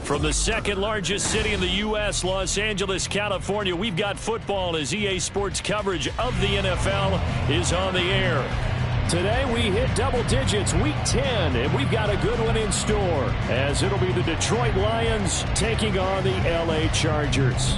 From the second largest city in the U.S., Los Angeles, California, we've got football as EA Sports coverage of the NFL is on the air. Today we hit double digits, Week 10, and we've got a good one in store as it'll be the Detroit Lions taking on the L.A. Chargers.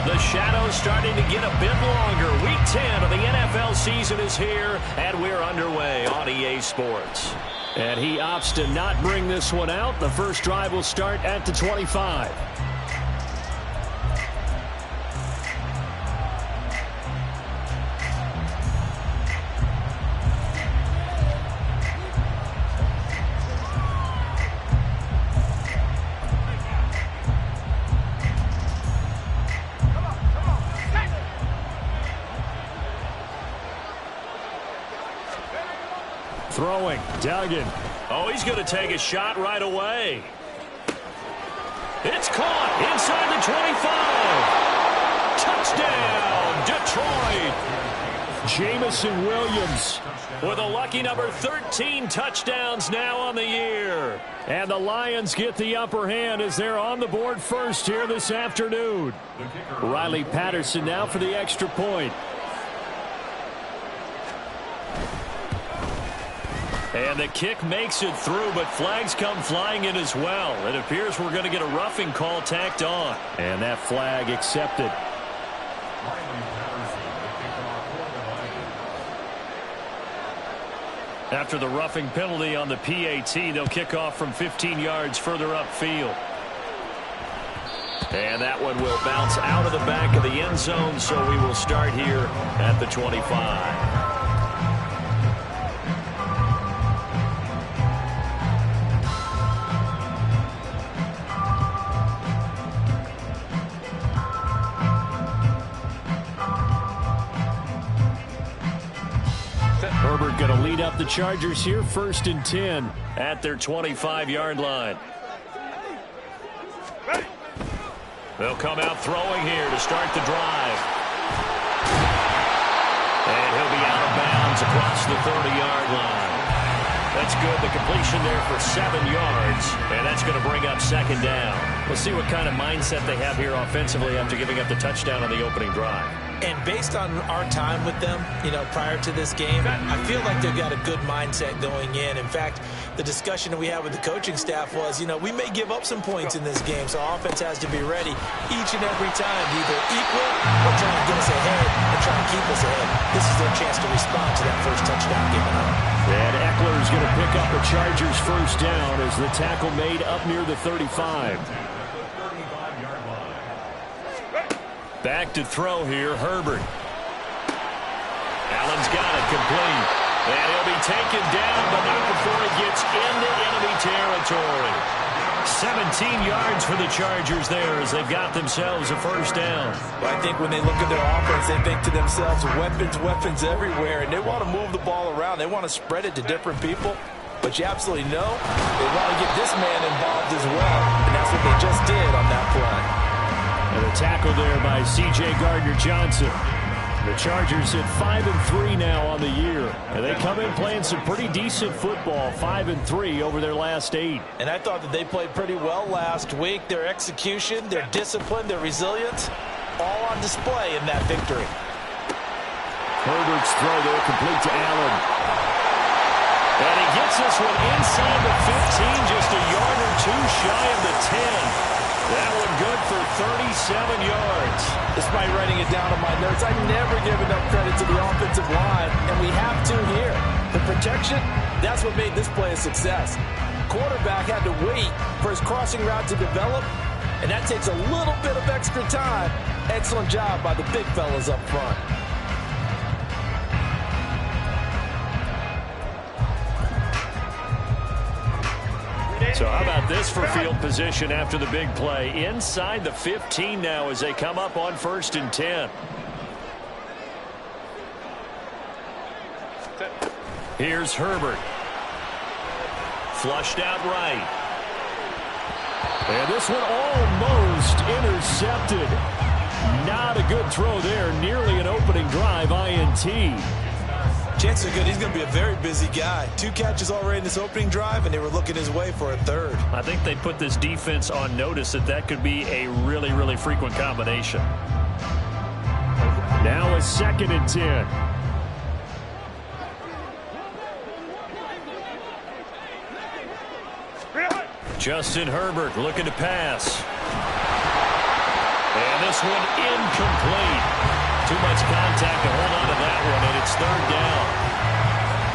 The shadow's starting to get a bit longer. Week 10 of the NFL season is here, and we're underway on EA Sports. And he opts to not bring this one out. The first drive will start at the 25. Throwing, Duggan. Oh, he's going to take a shot right away. It's caught inside the 25. Touchdown, Detroit. Jamison Williams with a lucky number 13 touchdowns now on the year. And the Lions get the upper hand as they're on the board first here this afternoon. Riley Patterson now for the extra point. And the kick makes it through, but flags come flying in as well. It appears we're going to get a roughing call tacked on. And that flag accepted. After the roughing penalty on the PAT, they'll kick off from 15 yards further upfield. And that one will bounce out of the back of the end zone, so we will start here at the 25. Herbert going to lead up the Chargers here, 1st and 10 at their 25-yard line. They'll come out throwing here to start the drive. And he'll be out of bounds across the 30-yard line. That's good. The completion there for 7 yards, and that's going to bring up 2nd down. We'll see what kind of mindset they have here offensively after giving up the touchdown on the opening drive. And based on our time with them, prior to this game, I feel like they've got a good mindset going in. In fact, the discussion that we had with the coaching staff was, we may give up some points in this game, so offense has to be ready each and every time to either equal or try and get us ahead and try and keep us ahead. This is their chance to respond to that first touchdown given up. And Eckler is going to pick up the Chargers' first down as the tackle made up near the 35. Back to throw here, Herbert. Allen's got it complete. And he'll be taken down, but not before he gets into enemy territory. 17 yards for the Chargers there as they've got themselves a first down. Well, I think when they look at their offense, they think to themselves, weapons everywhere, and they want to move the ball around. They want to spread it to different people. But you absolutely know they want to get this man involved as well, and that's what they just did on that play. And a tackle there by C.J. Gardner-Johnson. The Chargers at 5-3 now on the year. And they come in playing some pretty decent football, 5-3 over their last 8. And I thought that they played pretty well last week. Their execution, their discipline, their resilience, all on display in that victory. Herbert's throw there complete to Allen. And he gets this one inside the 15, just a yard or two shy of the 10. That one good for 37 yards. Despite writing it down on my notes, I never give enough credit to the offensive line, and we have to here. The protection, that's what made this play a success. Quarterback had to wait for his crossing route to develop, and that takes a little bit of extra time. Excellent job by the big fellas up front. So how about this for field position after the big play? Inside the 15 now as they come up on 1st and 10. Here's Herbert. Flushed out right. And this one almost intercepted. Not a good throw there. Nearly an opening drive INT. Chances are good he's going to be a very busy guy. 2 catches already in this opening drive, and they were looking his way for a 3rd. I think they put this defense on notice that could be a really, really frequent combination. Now a 2nd and 10. Justin Herbert looking to pass. And this one incomplete. Too much contact to hold on to that one, and it's 3rd down.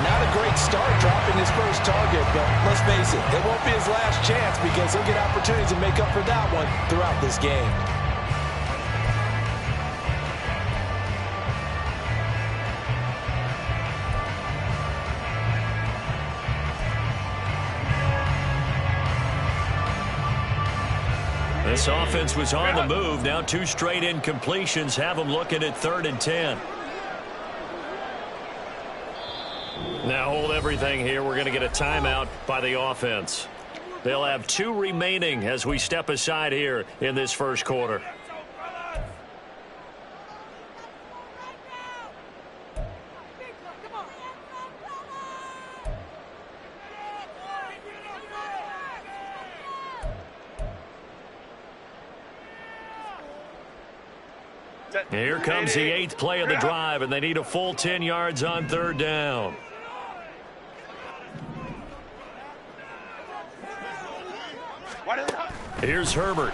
Not a great start dropping his first target, but let's face it, it won't be his last chance because he'll get opportunities to make up for that one throughout this game. This offense was on the move. Now 2 straight incompletions have them looking at 3rd and 10. Now hold everything here. We're going to get a timeout by the offense. They'll have 2 remaining as we step aside here in this first quarter. Here comes the 8th play of the drive, and they need a full 10 yards on 3rd down. Here's Herbert.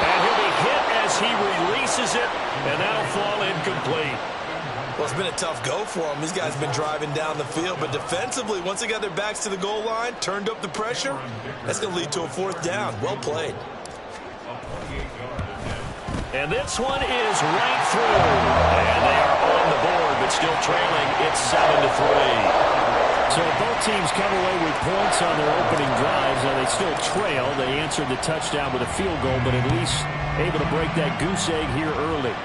And he'll be hit as he releases it, and that'll fall incomplete. Well, it's been a tough go for him. These guys have been driving down the field, but defensively, once they got their backs to the goal line, turned up the pressure, that's going to lead to a 4th down. Well played. And this one is right through. And they are on the board, but still trailing. It's 7-3. So both teams come away with points on their opening drives. Now they still trail. They answered the touchdown with a field goal, but at least able to break that goose egg here early.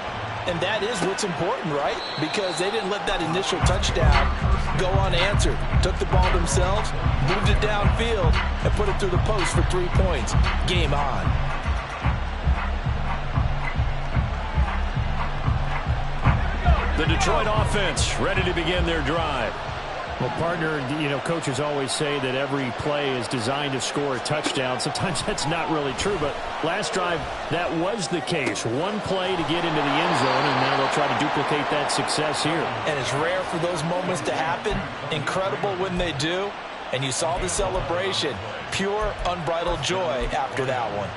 And that is what's important, right? Because they didn't let that initial touchdown go unanswered. Took the ball themselves, moved it downfield, and put it through the post for 3 points. Game on. The Detroit offense ready to begin their drive. Well, partner, coaches always say that every play is designed to score a touchdown. Sometimes that's not really true, but last drive, that was the case. 1 play to get into the end zone, and now they'll try to duplicate that success here. And it's rare for those moments to happen. Incredible when they do. And you saw the celebration. Pure, unbridled joy after that one.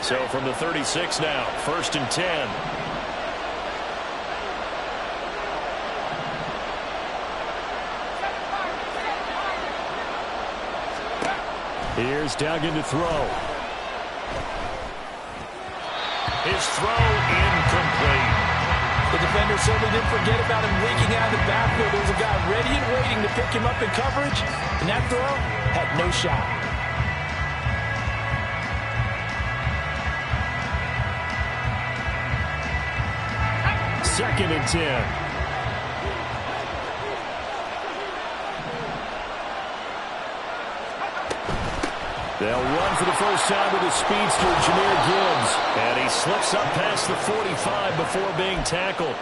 So from the 36 now, 1st and 10. Here's Duggan to throw. His throw incomplete. The defender certainly didn't forget about him leaking out of the backfield. There was a guy ready and waiting to pick him up in coverage, and that throw had no shot. Second and 10. They'll run for the first time with the speedster, Jahmyr Gibbs. And he slips up past the 45 before being tackled.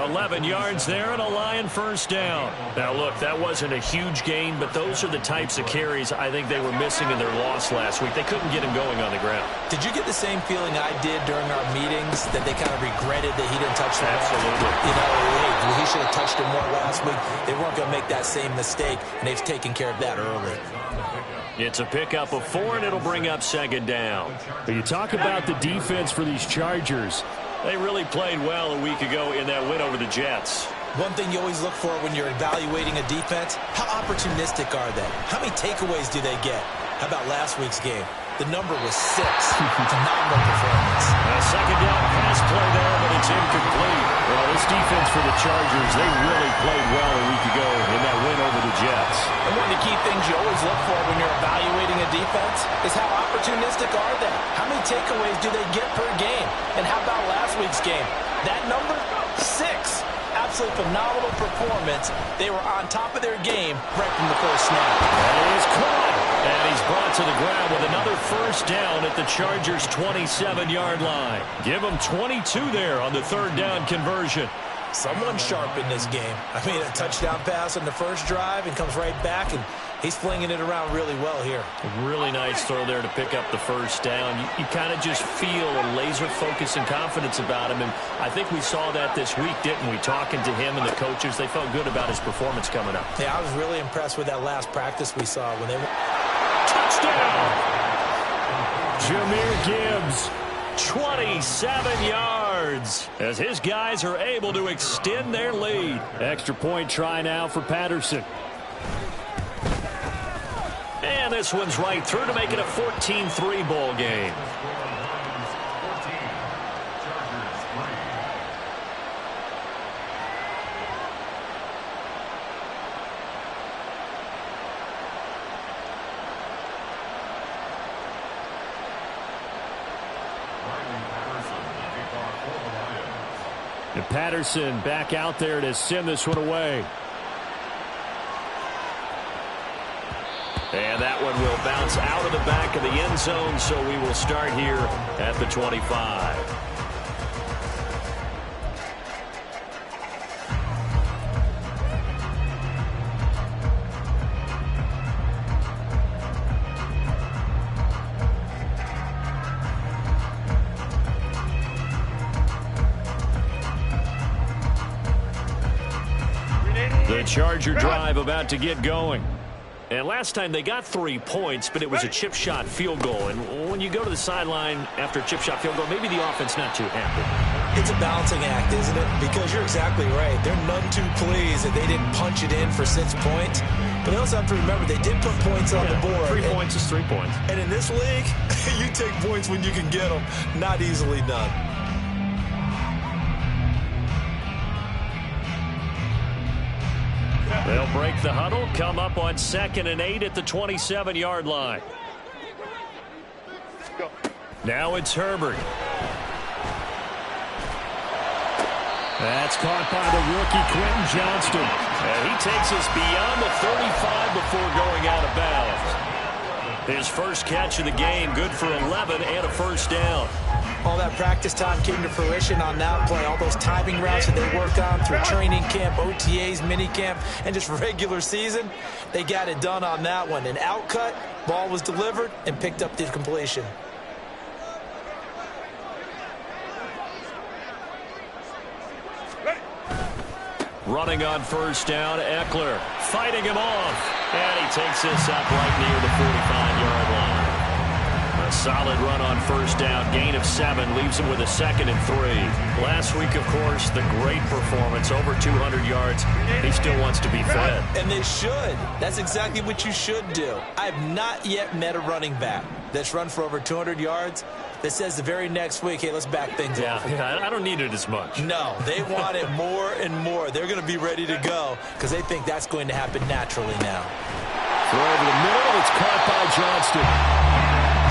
11 yards there and a Lion first down. Now, look, that wasn't a huge gain, but those are the types of carries I think they were missing in their loss last week. They couldn't get him going on the ground. Did you get the same feeling I did during our meetings, that they kind of regretted that he didn't touch the ball? Absolutely. Hey, he should have touched it more last week. They weren't going to make that same mistake, and they've taken care of that early. It's a pickup of 4, and it'll bring up 2nd down. But you talk about the defense for these Chargers. They really played well a week ago in that win over the Jets. One thing you always look for when you're evaluating a defense, how opportunistic are they? How many takeaways do they get? How about last week's game? The number was 6. Phenomenal performance. A 2nd down pass play there, but it's incomplete. Well, this defense for the Chargers, they really played well a week ago in that win over the Jets. And one of the key things you always look for when you're evaluating a defense is how opportunistic are they? How many takeaways do they get per game? And how about last week's game? That number, 6. absolutely phenomenal performance. They were on top of their game right from the first snap. That is caught. And he's brought to the ground with another first down at the Chargers' 27-yard line. Give them 22 there on the third down conversion. Someone sharp in this game. I mean, a touchdown pass on the first drive and comes right back, and he's flinging it around really well here. A really nice throw there to pick up the first down. You kind of just feel a laser focus and confidence about him, and I think we saw that this week, didn't we? Talking to him and the coaches, they felt good about his performance coming up. Yeah, I was really impressed with that last practice we saw when they went. Touchdown! Jahmyr Gibbs, 27 yards, as his guys are able to extend their lead. Extra point try now for Patterson. And this one's right through to make it a 14-3 ball game. And Patterson back out there to send this one away. And that one will bounce out of the back of the end zone, so we will start here at the 25. The Charger drive about to get going. And last time they got 3 points, but it was a chip shot field goal. And when you go to the sideline after a chip shot field goal, maybe the offense not too happy. It's a balancing act, isn't it? Because you're exactly right. They're none too pleased that they didn't punch it in for 6 points. But they also have to remember they did put points on the board. 3 points is 3 points. And in this league, you take points when you can get them. Not easily done. They'll break the huddle, come up on 2nd and 8 at the 27-yard line. Go. Now it's Herbert. That's caught by the rookie Quentin Johnston. And he takes us beyond the 35 before going out of bounds. His first catch of the game, good for 11 and a first down. All that practice time came to fruition on that play. All those timing routes that they worked on through training camp, OTAs, minicamp, and just regular season, they got it done on that one. An outcut, ball was delivered, and picked up the completion. Running on first down, Eckler fighting him off. And he takes this up right near the 45-yard line. A solid run on first down, gain of 7, leaves him with a 2nd and 3. Last week, of course, the great performance, over 200 yards. He still wants to be fed. And they should. That's exactly what you should do. I have not yet met a running back that's run for over 200 yards that says the very next week, hey, let's back things up. Yeah, I don't need it as much. No, they want it more and more. They're going to be ready to go because they think that's going to happen naturally now. Throw over the middle, it's caught by Johnston.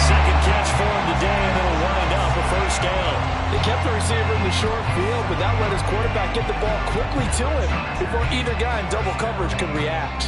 Second catch for him today, and it'll wind up a first down. They kept the receiver in the short field, but that let his quarterback get the ball quickly to him before either guy in double coverage could react.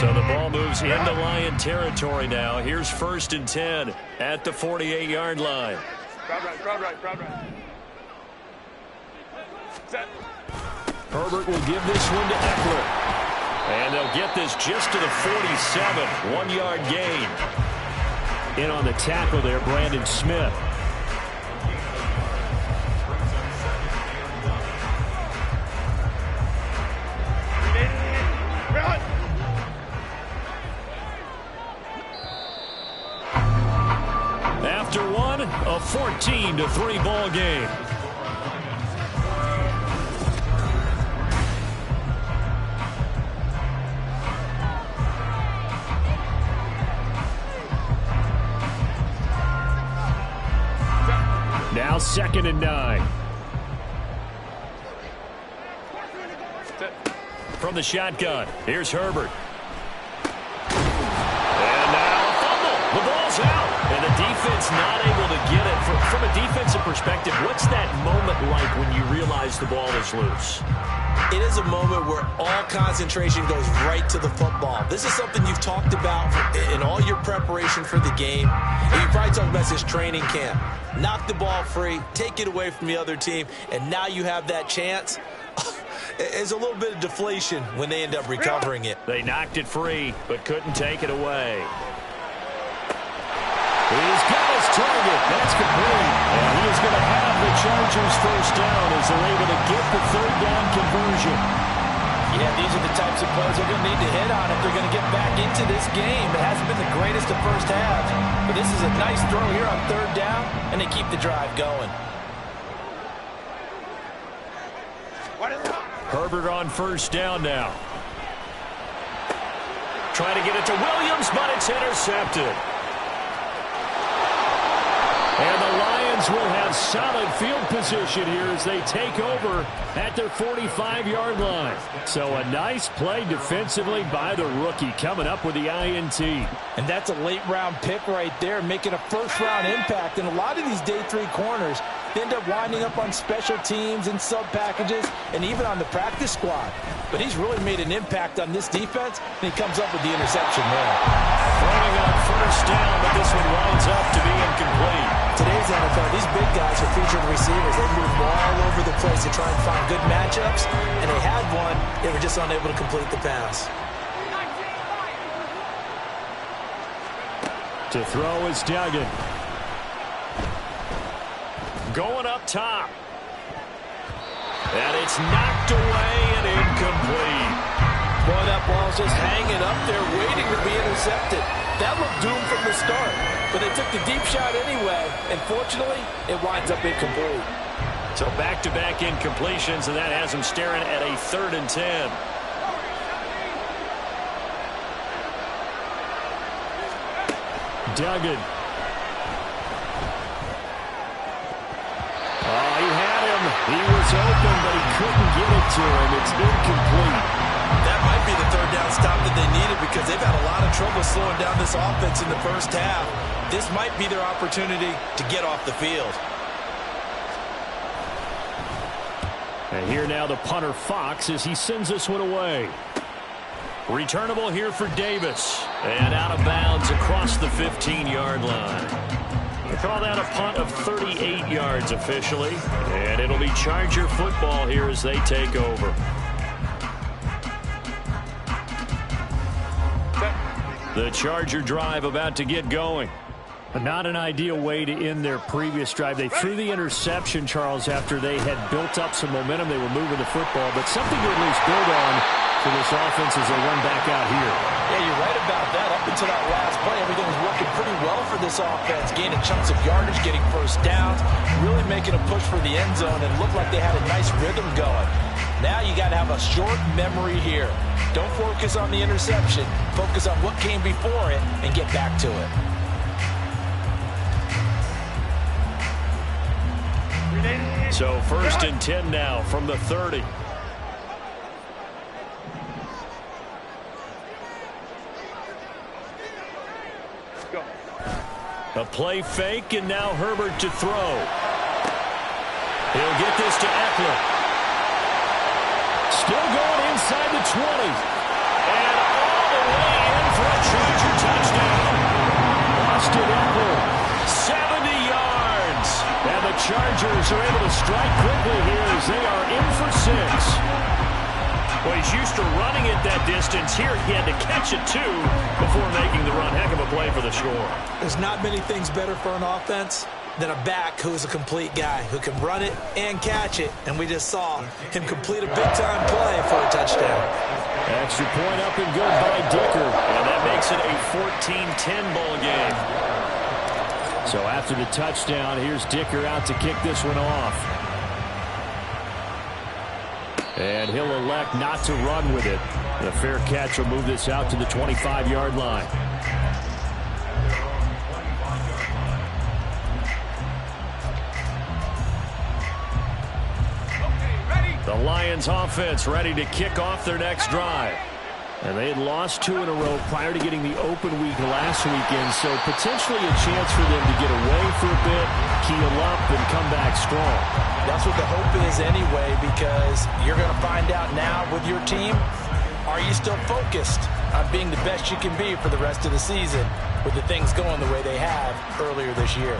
So the ball moves into Lion territory now. Here's 1st and 10 at the 48-yard line. Crowd right. Set. Herbert will give this one to Eckler. And they'll get this just to the 47. 1-yard gain. In on the tackle there, Brandon Smith. After one, a 14-3 ball game. 2nd and 9. From the shotgun, here's Herbert. And now a fumble. The ball's out. And the defense not able to get it. From a defensive perspective, what's that moment like when you realize the ball is loose? It is a moment where all concentration goes right to the football. This is something you've talked about in all your preparation for the game. And you probably talked about this training camp. Knock the ball free, take it away from the other team, and now you have that chance. It's a little bit of deflation when they end up recovering it. They knocked it free, but couldn't take it away. He's got his target. That's complete. And he is going to have the Chargers first down as they're able to get the third down conversion. Yeah, these are the types of plays they're going to need to hit on if they're going to get back into this game. It hasn't been the greatest of first halves, but this is a nice throw here on third down, and they keep the drive going. Herbert on first down now. Trying to get it to Williams, but it's intercepted. And the Lions will have solid field position here as they take over at their 45-yard line. So a nice play defensively by the rookie coming up with the INT. And that's a late-round pick right there, making a first-round impact. And a lot of these day 3 corners end up winding up on special teams and sub-packages and even on the practice squad. But he's really made an impact on this defense, and he comes up with the interception there. Throwing on first down, but this one winds up to be incomplete. Today's NFL, these big guys are featured receivers. They move all over the place to try and find good matchups, and they had one. They were just unable to complete the pass. To throw is Duggan. Going up top. And it's knocked away and incomplete. Boy, that ball's just hanging up there waiting to be intercepted. That looked doomed from the start, but they took the deep shot anyway, and fortunately, it winds up incomplete. So back-to-back incompletions, and that has them staring at a 3rd and 10. Duggan. Oh, he had him. He was open, but he couldn't get it to him. It's incomplete. That might be the third down stop that they needed because they've had a lot of trouble slowing down this offense in the first half. This might be their opportunity to get off the field. And here now the punter Fox as he sends this one away. Returnable here for Davis. And out of bounds across the 15-yard line. They call that a punt of 38 yards officially. And it'll be Charger football here as they take over. The Charger drive about to get going. Not an ideal way to end their previous drive. They threw the interception, Charles, after they had built up some momentum. They were moving the football, but something to at least build on for this offense as they run back out here. Yeah, you're right about that. Up until that last play, everything was working pretty well for this offense. Gaining chunks of yardage, getting first downs, really making a push for the end zone, and looked like they had a nice rhythm going. Now you got to have a short memory here. Don't focus on the interception. Focus on what came before it and get back to it. So 1st and 10 now from the 30. Go. A play fake, and now Herbert to throw. He'll get this to Eckler. Still going inside the 20. And all the way in for a Charger touchdown. Austin Eckler, 70 yards. And the Chargers are able to strike quickly here as they are in for 6. Well, he's used to running it that distance. Here he had to catch it, too, before making the run. Heck of a play for the score. There's not many things better for an offense than a back who's a complete guy, who can run it and catch it. And we just saw him complete a big-time play for a touchdown. Extra point up and good by Dicker. And that makes it a 14-10 ball game. So after the touchdown, here's Dicker out to kick this one off. And he'll elect not to run with it. The fair catch will move this out to the 25-yard line. The Lions offense ready to kick off their next drive. And they had lost 2 in a row prior to getting the open week last weekend, so potentially a chance for them to get away for a bit, keel up, and come back strong. That's what the hope is anyway, because you're going to find out now with your team, are you still focused on being the best you can be for the rest of the season with the things going the way they have earlier this year?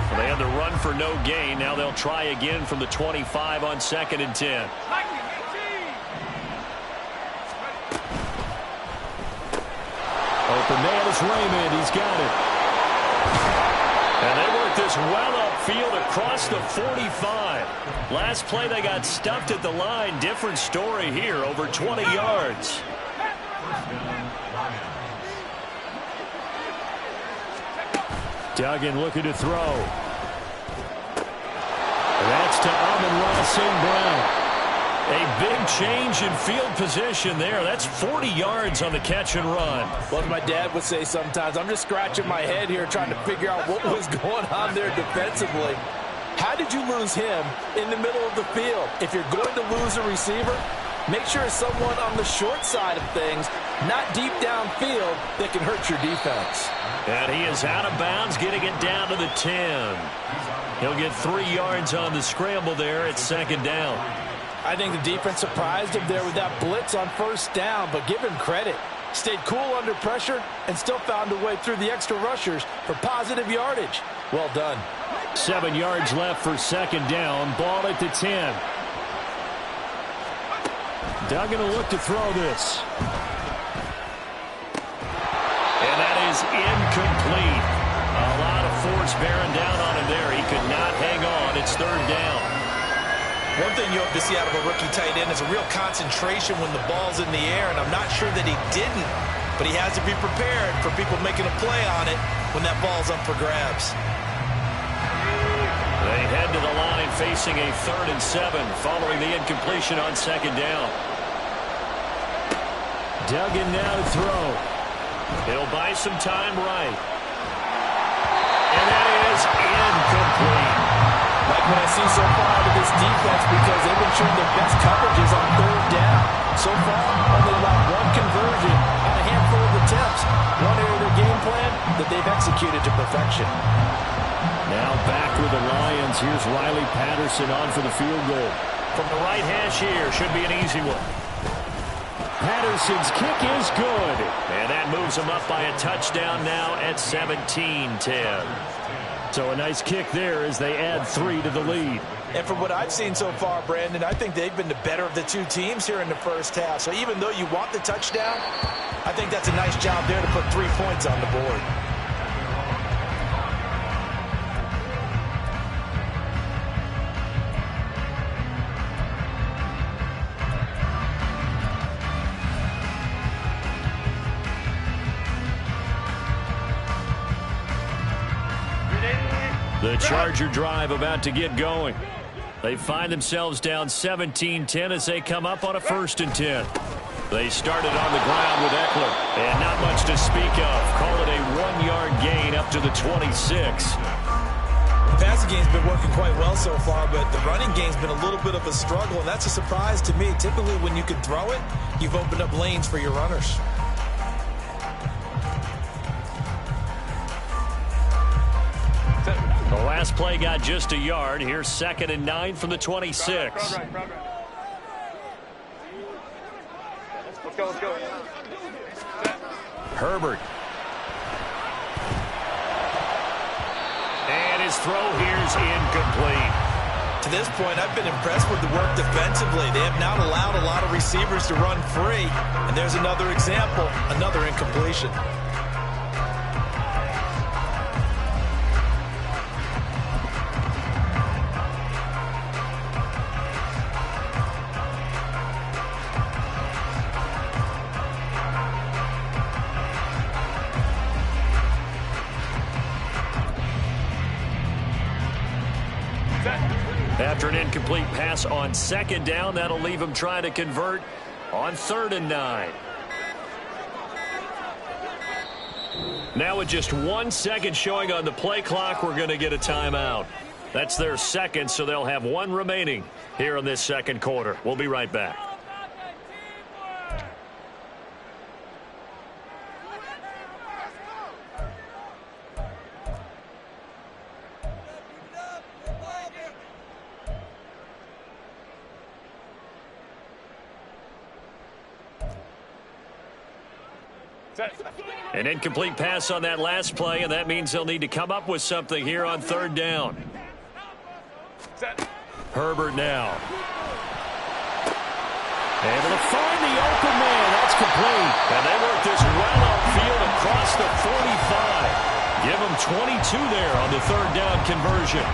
Well, they had the run for no gain. Now they'll try again from the 25 on 2nd and 10. Open man is Raymond. He's got it. And they work this well upfield across the 45. Last play they got stuffed at the line. Different story here, over 20 yards. Duggan looking to throw. That's to Amon-Ra St. Brown. A big change in field position there. That's 40 yards on the catch and run. Well, my dad would say sometimes, I'm just scratching my head here trying to figure out what was going on there defensively. How did you lose him in the middle of the field? If you're going to lose a receiver, make sure it's someone on the short side of things, not deep downfield, that can hurt your defense. And he is out of bounds, getting it down to the 10. He'll get 3 yards on the scramble there at 2nd down. I think the defense surprised him there with that blitz on 1st down, but give him credit. Stayed cool under pressure and still found a way through the extra rushers for positive yardage. Well done. 7 yards left for 2nd down. Ball at the 10. Duggan will look to throw this. And that is incomplete. A lot of force bearing down on him there. He could not hang on. It's 3rd down. One thing you hope to see out of a rookie tight end is a real concentration when the ball's in the air, and I'm not sure that he didn't, but he has to be prepared for people making a play on it when that ball's up for grabs. They head to the line facing a 3rd and 7 following the incompletion on 2nd down. Duggan now to throw. He'll buy some time right. And that is incomplete. Like what I see so far out of this defense, because they've been showing their best coverages on 3rd down. So far, only about 1 conversion on a handful of attempts. One area of their game plan that they've executed to perfection. Now back with the Lions. Here's Riley Patterson on for the field goal. From the right hash here, should be an easy one. Patterson's kick is good. And that moves him up by a touchdown now at 17-10. So a nice kick there as they add 3 to the lead. And from what I've seen so far, Brandon, I think they've been the better of the 2 teams here in the first half. So even though you want the touchdown, I think that's a nice job there to put 3 points on the board. The Charger drive about to get going. They find themselves down 17-10 as they come up on a 1st and 10. They started on the ground with Eckler, and not much to speak of. Call it a 1-yard gain up to the 26. The passing game's been working quite well so far, but the running game's been a little bit of a struggle, and that's a surprise to me. Typically, when you can throw it, you've opened up lanes for your runners. The last play got just a yard. Here's 2nd and 9 from the 26. Right. Let's go. Herbert. And his throw here's incomplete. To this point, I've been impressed with the work defensively. They have not allowed a lot of receivers to run free. And there's another example, another incompletion. After an incomplete pass on 2nd down, that'll leave him trying to convert on 3rd and 9. Now with just 1 second showing on the play clock, we're going to get a timeout. That's their second, so they'll have one remaining here in this second quarter. We'll be right back. An incomplete pass on that last play, and that means they'll need to come up with something here on third down. Herbert now. Able to find the open man. That's complete. And they work this well upfield across the 45. Give them 22 there on the third down conversion.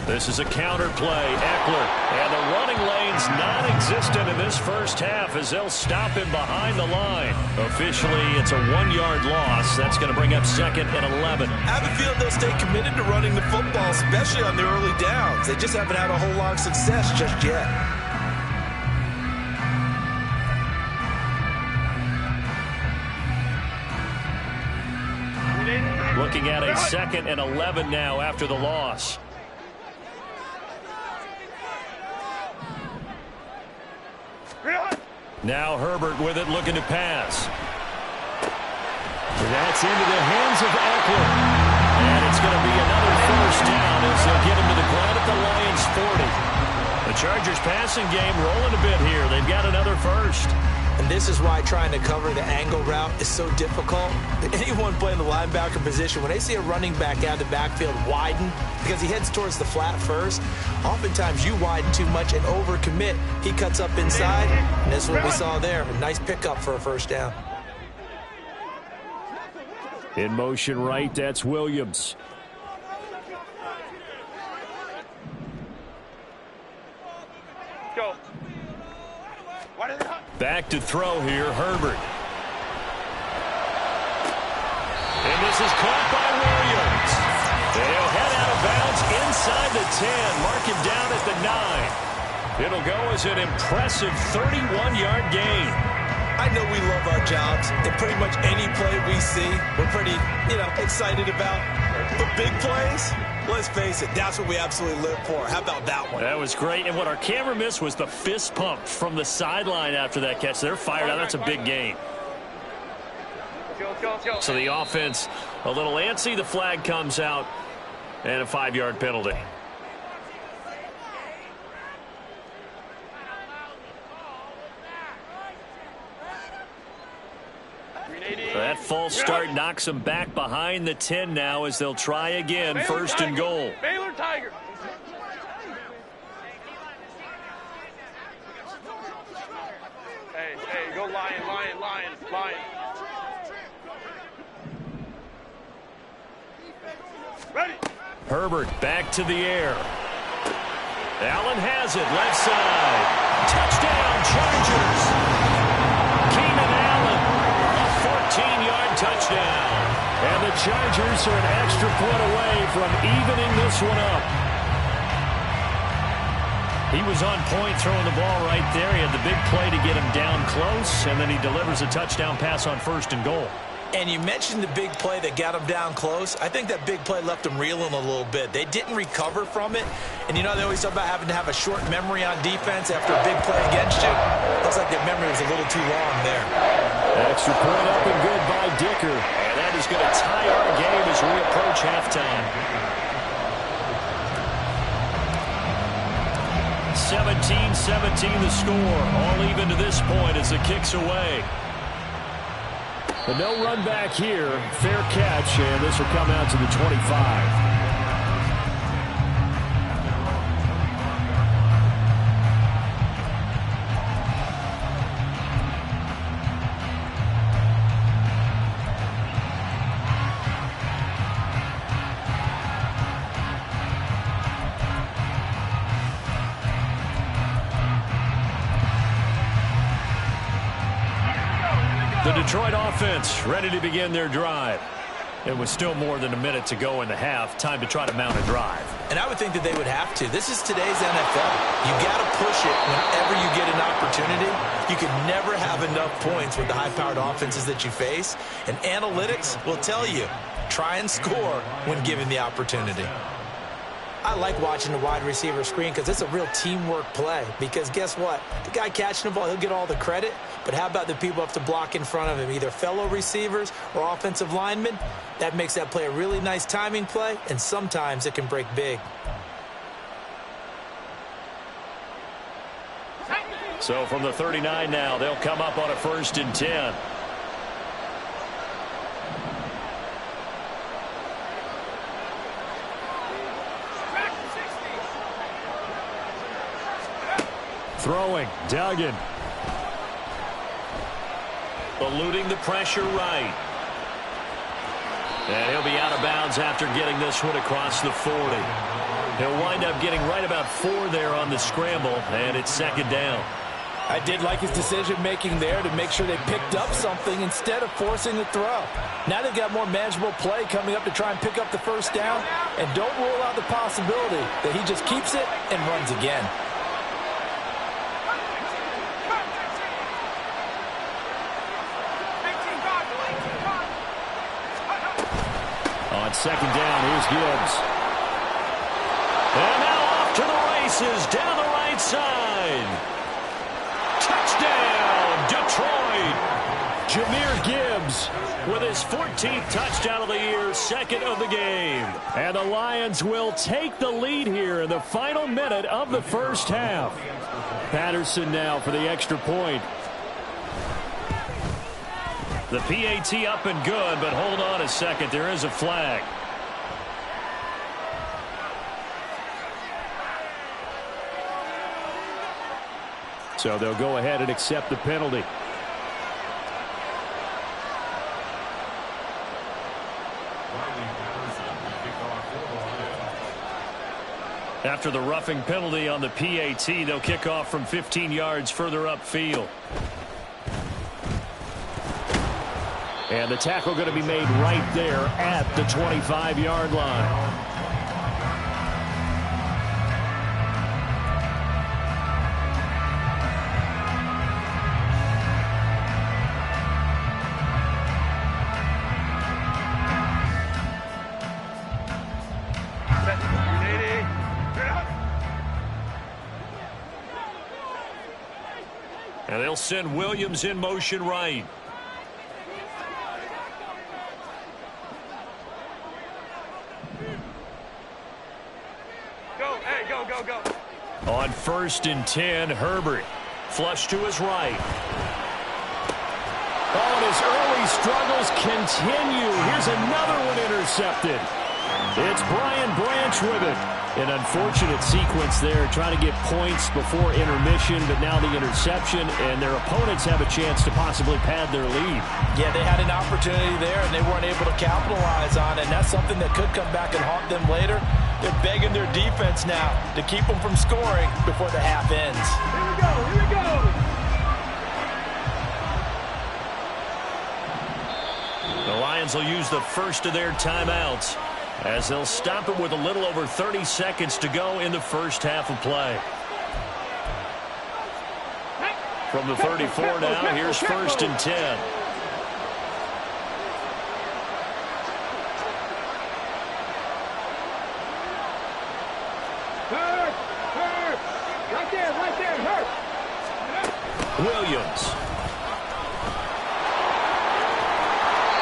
This is a counter play. Eckler. And the running lane's non-existent in this first half as they'll stop him behind the line. Officially, it's a 1-yard loss. That's going to bring up 2nd and 11. I have a feeling they'll stay committed to running the football, especially on the early downs. They just haven't had a whole lot of success just yet. Looking at a 2nd and 11 now after the loss. Now Herbert with it, looking to pass. That's into the hands of Eckler. And it's going to be another first down as they'll get him to the ground at the Lions 40. The Chargers passing game rolling a bit here. They've got another first. And this is why trying to cover the angle route is so difficult. Anyone playing the linebacker position, when they see a running back out of the backfield widen, because he heads towards the flat first, oftentimes you widen too much and overcommit. He cuts up inside, and that's what we saw there. A nice pickup for a first down. In motion right, that's Williams. Go. Back to throw here, Herbert. And this is caught by Williams. They'll head out of bounds inside the 10. Mark him down at the 9. It'll go as an impressive 31-yard gain. I know we love our jobs, and pretty much any play we see, we're pretty, excited about. But big plays, let's face it, that's what we absolutely live for. How about that one? That was great. And what our camera missed was the fist pump from the sideline after that catch. They're fired out. That's a big gain. So the offense a little antsy. The flag comes out, and a 5-yard penalty. That false start knocks them back behind the 10 now as they'll try again. First and goal. Baylor Tiger. Hey, go Lion. Ready. Herbert back to the air. Allen has it, left side. Touchdown, Chargers. Keenan Allen, a 14-yard touchdown. And the Chargers are an extra point away from evening this one up. He was on point throwing the ball right there. He had the big play to get him down close, and then he delivers a touchdown pass on first and goal. And you mentioned the big play that got him down close. I think that big play left him reeling a little bit. They didn't recover from it. And, they always talk about having to have a short memory on defense after a big play against you. Looks like their memory was a little too long there. Extra point up and good by Dicker. And that is going to tie our game as we approach halftime. 17-17 the score. All even to this point as the kick's away. But no run back here. Fair catch, and this will come out to the 25. Detroit offense ready to begin their drive. It was still more than a minute to go in the half. Time to try to mount a drive. And I would think that they would have to. This is today's NFL. You got to push it whenever you get an opportunity. You can never have enough points with the high-powered offenses that you face. And analytics will tell you, try and score when given the opportunity. I like watching the wide receiver screen because it's a real teamwork play. Because guess what? The guy catching the ball, he'll get all the credit. But how about the people who have to block in front of him, either fellow receivers or offensive linemen? That makes that play a really nice timing play, and sometimes it can break big. So from the 39 now, they'll come up on a 1st and 10. Throwing, Duggan. Eluding the pressure right. And he'll be out of bounds after getting this one across the 40. He'll wind up getting right about 4 there on the scramble, and it's 2nd down. I did like his decision-making there to make sure they picked up something instead of forcing the throw. Now they've got more manageable play coming up to try and pick up the 1st down, and don't rule out the possibility that he just keeps it and runs again. On 2nd down, here's Gibbs. And now off to the races down the right side. Touchdown, Detroit. Jahmyr Gibbs with his 14th touchdown of the year, 2nd of the game. And the Lions will take the lead here in the final minute of the 1st half. Patterson now for the extra point. The PAT up and good, but hold on a second. There is a flag. So they'll go ahead and accept the penalty. After the roughing penalty on the PAT, they'll kick off from 15 yards further upfield. And the tackle going to be made right there at the 25-yard line. And they'll send Williams in motion right. On 1st and 10, Herbert. Flush to his right. Oh, and his early struggles continue. Here's another one intercepted. It's Brian Branch with it. An unfortunate sequence there, trying to get points before intermission, but now the interception, and their opponents have a chance to possibly pad their lead. Yeah, they had an opportunity there, and they weren't able to capitalize on it, and that's something that could come back and haunt them later. They're begging their defense now to keep them from scoring before the half ends. Here we go, here we go. The Lions will use the first of their timeouts as they'll stop it with a little over 30 seconds to go in the 1st half of play. From the 34 now, here's 1st and 10. Right there, Hurt. Williams.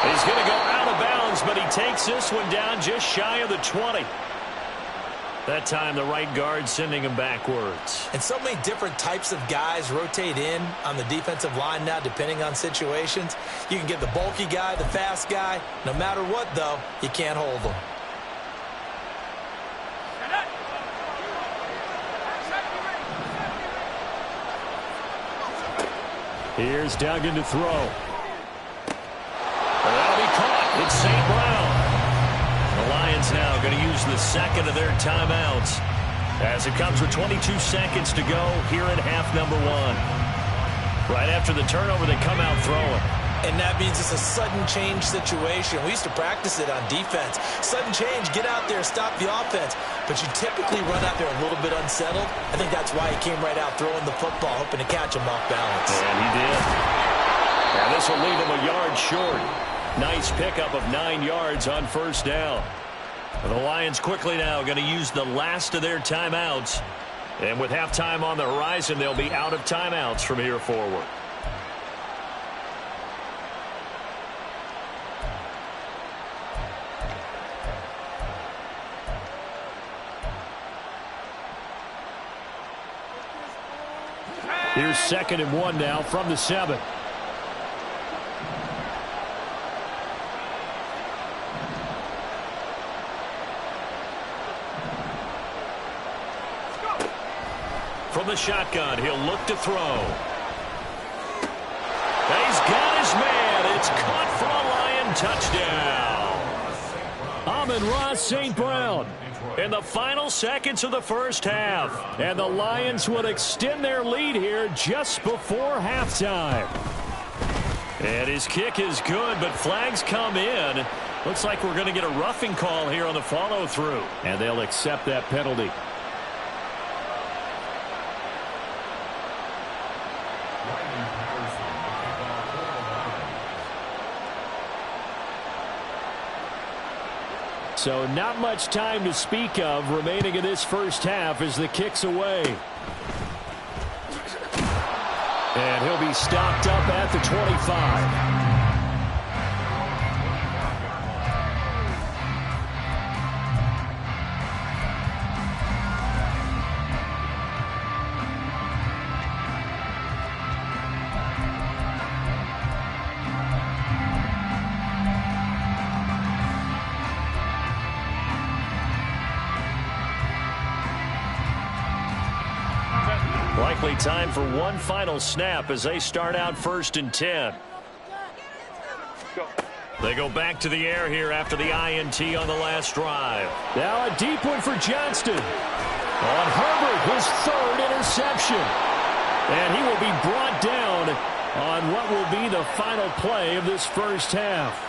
He's going to go out of bounds, but he takes this one down just shy of the 20. That time the right guard sending him backwards. And so many different types of guys rotate in on the defensive line now, depending on situations. You can get the bulky guy, the fast guy. No matter what, though, you can't hold them. Here's Duggan to throw. That'll be caught. It's St. Brown. The Lions now going to use the 2nd of their timeouts as it comes with 22 seconds to go here in half number 1. Right after the turnover, they come out throwing. And that means it's a sudden change situation. We used to practice it on defense. Sudden change, get out there, stop the offense. But you typically run out there a little bit unsettled. I think that's why he came right out throwing the football, hoping to catch him off balance. And he did. And this will leave him a yard short. Nice pickup of 9 yards on first down. The Lions quickly now going to use the last of their timeouts. And with halftime on the horizon, they'll be out of timeouts from here forward. Here's 2nd and 1 now from the 7. From the shotgun, he'll look to throw. He's got his man. It's caught for a Lion touchdown. Amon-Ra St. Brown in the final seconds of the first half. And the Lions will extend their lead here just before halftime. And his kick is good, but flags come in. Looks like we're going to get a roughing call here on the follow-through. And they'll accept that penalty. So not much time to speak of remaining in this first half as the kick's away. And he'll be stopped up at the 25. Likely time for one final snap as they start out 1st and 10. They go back to the air here after the INT on the last drive. Now a deep one for Johnston. On Herbert, his 3rd interception. And he will be brought down on what will be the final play of this first half.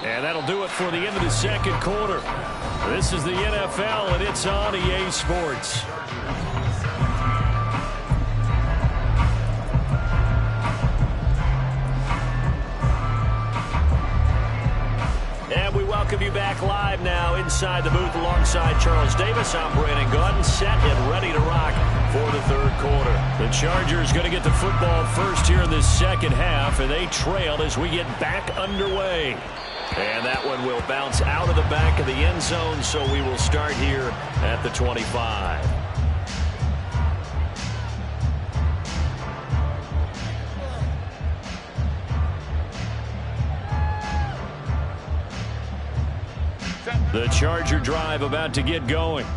And that'll do it for the end of the second quarter. This is the NFL, and it's on EA Sports. And we welcome you back live now inside the booth alongside Charles Davis. I'm Brandon Gaudin, set and ready to rock for the third quarter. The Chargers going to get the football first here in this second half, and they trail as we get back underway. And that one will bounce out of the back of the end zone, so we will start here at the 25. The Charger drive about to get going.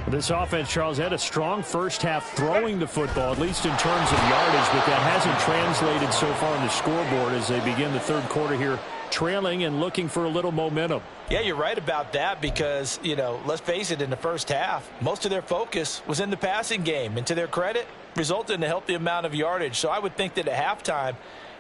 This offense, Charles, had a strong first half throwing the football, at least in terms of yardage, but that hasn't translated so far on the scoreboard as they begin the third quarter here, trailing and looking for a little momentum. Yeah, you're right about that because, you know, let's face it, in the first half, most of their focus was in the passing game. And to their credit, resulted in a healthy amount of yardage. So I would think that at halftime,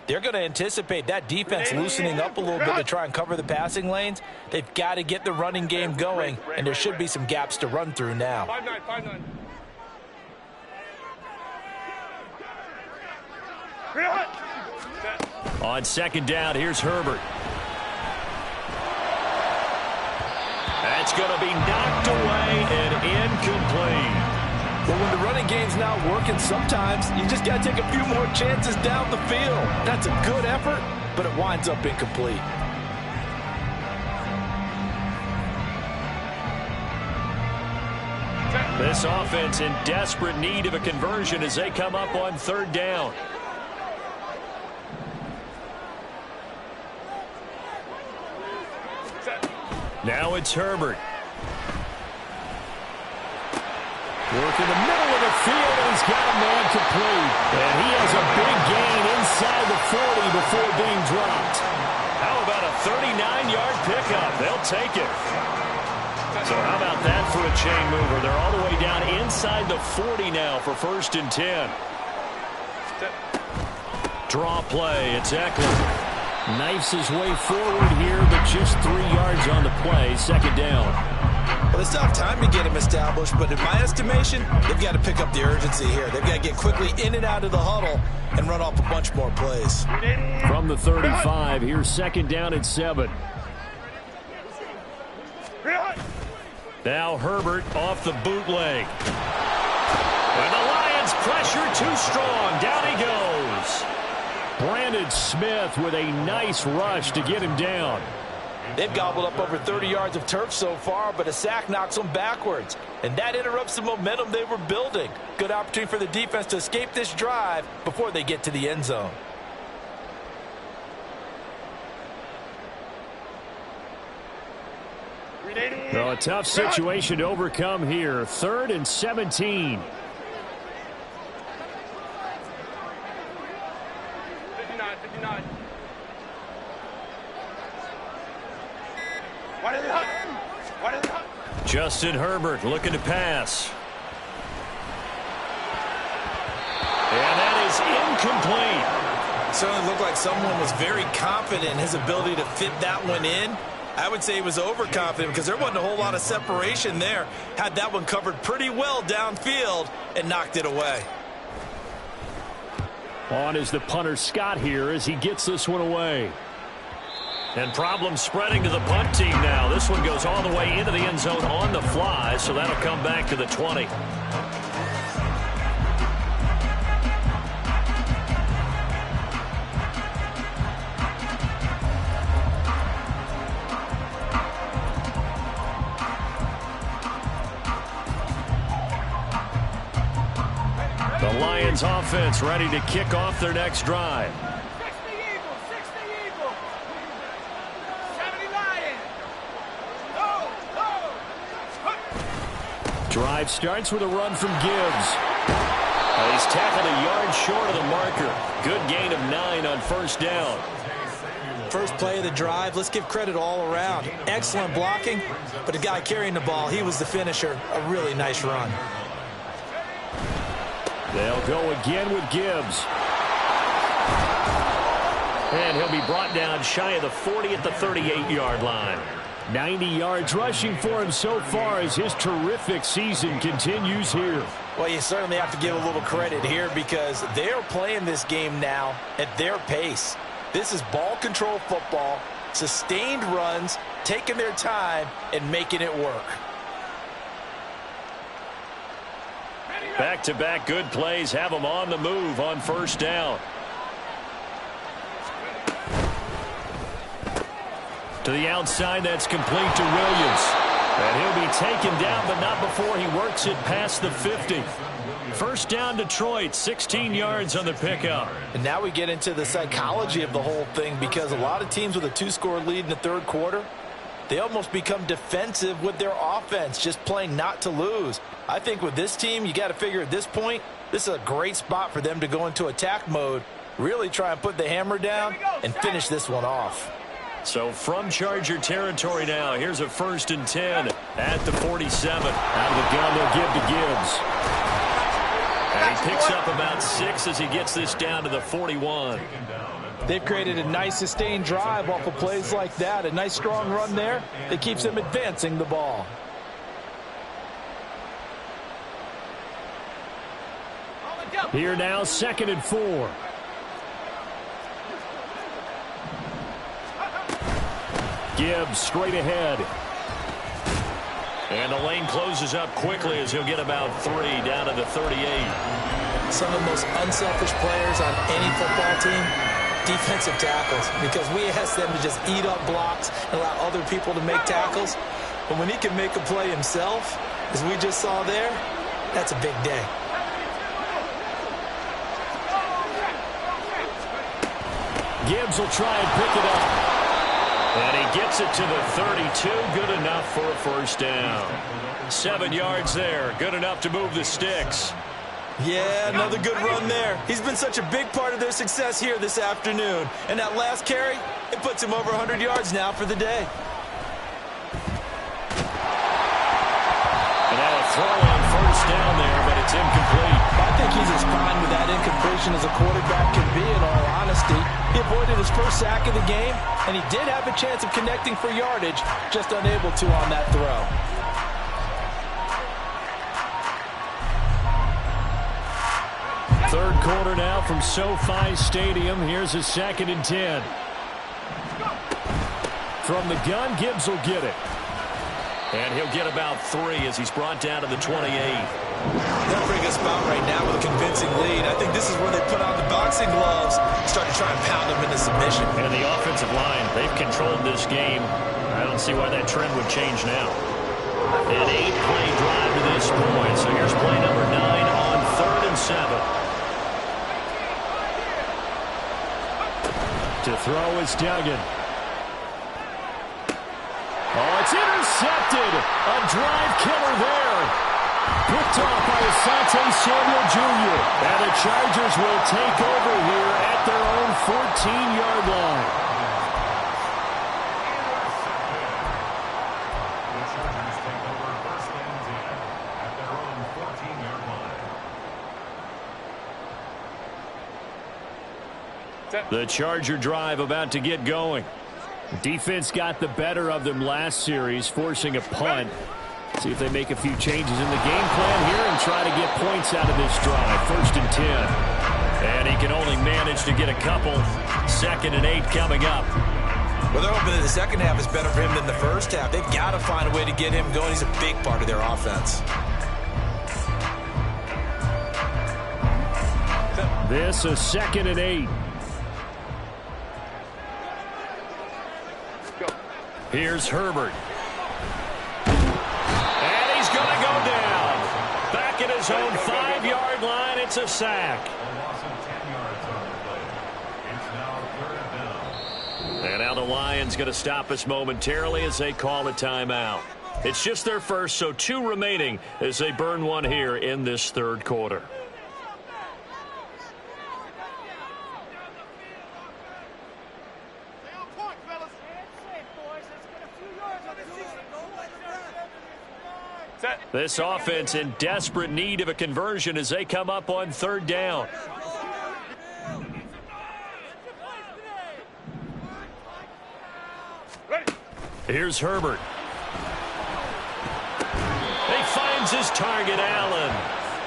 they're going to anticipate that defense loosening up a little bit to try and cover the passing lanes. They've got to get the running game going, and there should be some gaps to run through now. 5-9. On second down, here's Herbert. That's going to be knocked away and incomplete. Well, when the running game's not working, sometimes you just got to take a few more chances down the field. That's a good effort, but it winds up incomplete. This offense in desperate need of a conversion as they come up on third down. Now it's Herbert. Work in the middle of the field, and he's got a man complete. And he has a big gain inside the 40 before being dropped. How about a 39-yard pickup? They'll take it. So how about that for a chain mover? They're all the way down inside the 40 now for 1st and 10. Draw play. It's Eckler. Knifes his way forward here, but just 3 yards on the play. 2nd down. Well, they still have time to get him established, but in my estimation, they've got to pick up the urgency here. They've got to get quickly in and out of the huddle and run off a bunch more plays. From the 35, here's 2nd down and 7. Now Herbert off the bootleg. And the Lions pressure too strong. Down he goes. Brandon Smith with a nice rush to get him down. They've gobbled up over 30 yards of turf so far, but a sack knocks them backwards. And that interrupts the momentum they were building. Good opportunity for the defense to escape this drive before they get to the end zone. So a tough situation to overcome here. 3rd and 17. 59. Justin Herbert looking to pass. And that is incomplete. Certainly looked like someone was very confident in his ability to fit that one in. I would say he was overconfident because there wasn't a whole lot of separation there. Had that one covered pretty well downfield and knocked it away. On is the punter Scott here as he gets this one away. And problems spreading to the punt team now. This one goes all the way into the end zone on the fly, so that'll come back to the 20. The Lions offense ready to kick off their next drive. 60 Eagles. 70 Lions. Go. Drive starts with a run from Gibbs. He's tackled a yard short of the marker. Good gain of 9 on 1st down. First play of the drive, let's give credit all around. Excellent blocking, but the guy carrying the ball, he was the finisher. A really nice run. They'll go again with Gibbs. And he'll be brought down shy of the 40 at the 38-yard line. 90 yards rushing for him so far as his terrific season continues here. Well, you certainly have to give a little credit here because they're playing this game now at their pace. This is ball control football, sustained runs, taking their time, and making it work. Back-to-back good plays have them on the move on 1st down. To the outside, that's complete to Williams. And he'll be taken down, but not before he works it past the 50. 1st down, Detroit, 16 yards on the pickup. And now we get into the psychology of the whole thing because a lot of teams with a 2-score lead in the 3rd quarter, they almost become defensive with their offense, just playing not to lose. I think with this team, you got to figure at this point, this is a great spot for them to go into attack mode, really try and put the hammer down and finish this one off. So from Charger territory now, here's a 1st and 10 at the 47. Out of the gun, they'll give to Gibbs. And he picks up about 6 as he gets this down to the 41. They've created a nice sustained drive off of plays like that. A nice strong run there that keeps them advancing the ball. Here now, 2nd and 4. Gibbs straight ahead. And the lane closes up quickly as he'll get about 3 down to the 38. Some of the most unselfish players on any football team, defensive tackles, because we ask them to just eat up blocks and allow other people to make tackles. But when he can make a play himself, as we just saw there, that's a big day. Gibbs will try and pick it up. And he gets it to the 32. Good enough for a 1st down. 7 yards there. Good enough to move the sticks. Yeah, another good run there. He's been such a big part of their success here this afternoon. And that last carry, it puts him over 100 yards now for the day. And now a throw on first down there, but it's incomplete. I think he's as fine with that incompletion as a quarterback can be, in all honesty. He avoided his first sack of the game, and he did have a chance of connecting for yardage, just unable to on that throw. Third quarter now from SoFi Stadium. Here's a 2nd and 10. From the gun, Gibbs will get it. And he'll get about 3 as he's brought down to the 28. They're pretty good spot right now with a convincing lead. I think this is where they put on the boxing gloves, start to try and pound them into submission. And the offensive line, they've controlled this game. I don't see why that trend would change now. An 8-play drive to this point. So here's play number 9 on 3rd and 7. To throw is Duggan. Oh, it's intercepted. A drive killer there. Picked off by Asante Samuel Jr. And the Chargers will take over here at their own 14-yard line. The Charger drive about to get going. Defense got the better of them last series, forcing a punt. See if they make a few changes in the game plan here and try to get points out of this drive. 1st and 10. And he can only manage to get a couple. 2nd and 8 coming up. Well, they're hoping that the second half is better for him than the first half. They've got to find a way to get him going. He's a big part of their offense. This a 2nd and 8. Here's Herbert. And he's going to go down. Back at his own 5-yard line, it's a sack. And now the Lions going to stop us momentarily as they call a timeout. It's just their first, so 2 remaining as they burn one here in this 3rd quarter. This offense in desperate need of a conversion as they come up on 3rd down. Here's Herbert. He finds his target, Allen.